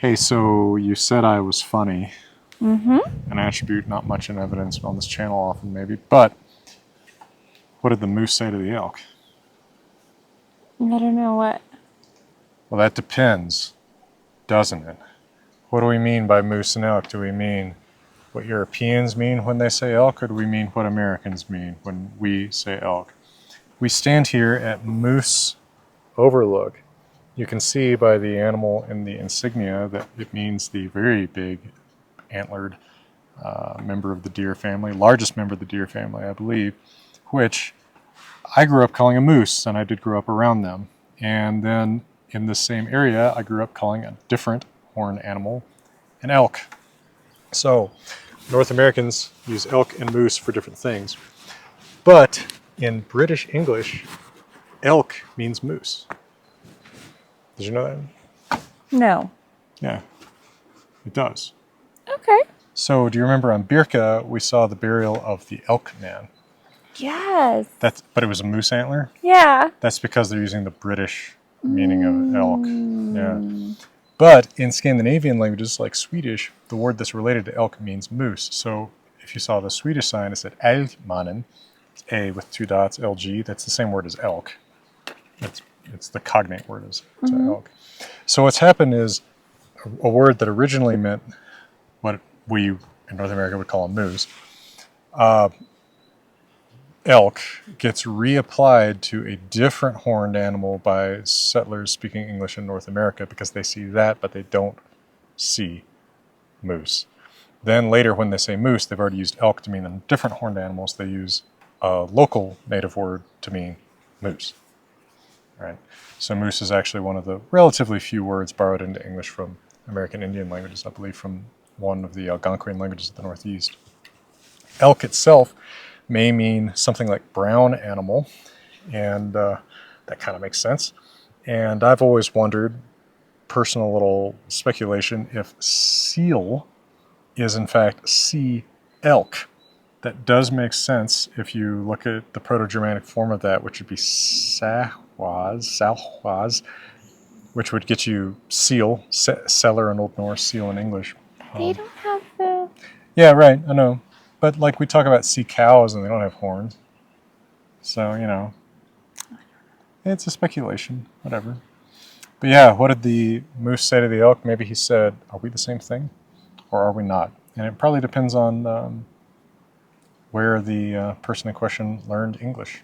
Hey, so you said I was funny, Mm-hmm. an attribute not much in evidence on this channel often maybe, but what did the moose say to the elk? I don't know what. Well, that depends, doesn't it? What do we mean by moose and elk? Do we mean what Europeans mean when they say elk, or do we mean what Americans mean when we say elk? We stand here at Moose Overlook. You can see by the animal in the insignia that it means the very big antlered member of the deer family, largest member of the deer family, I believe, which I grew up calling a moose, and I did grow up around them. And then in the same area, I grew up calling a different horned animal an elk. So North Americans use elk and moose for different things. But in British English, elk means moose. Did you know that? No. Yeah, it does. Okay. So do you remember on Birka, we saw the burial of the elk man? Yes. But it was a moose antler? Yeah. That's because they're using the British meaning of elk. Yeah. Mm. But in Scandinavian languages like Swedish, the word that's related to elk means moose. So if you saw the Swedish sign, it said älgmannen, A with two dots, LG. That's the same word as elk. It's the cognate word is to Mm-hmm. elk. So what's happened is a word that originally meant what we in North America would call a moose, elk, gets reapplied to a different horned animal by settlers speaking English in North America because they see that, but they don't see moose. Then later, when they say moose, they've already used elk to mean different horned animals. They use a local native word to mean moose. Right? So moose is actually one of the relatively few words borrowed into English from American Indian languages, I believe from one of the Algonquian languages of the Northeast. Elk itself may mean something like brown animal, and that kind of makes sense. And I've always wondered, personal little speculation, if seal is in fact sea elk. That does make sense if you look at the Proto-Germanic form of that, which would be Salhwaz, which would get you seal, cellar in Old Norse, seal in English. They don't have the. Yeah, right, I know. But like we talk about sea cows and they don't have horns. So, it's a speculation, whatever. But yeah, what did the moose say to the elk? Maybe he said, are we the same thing or are we not? And it probably depends on where the person in question learned English.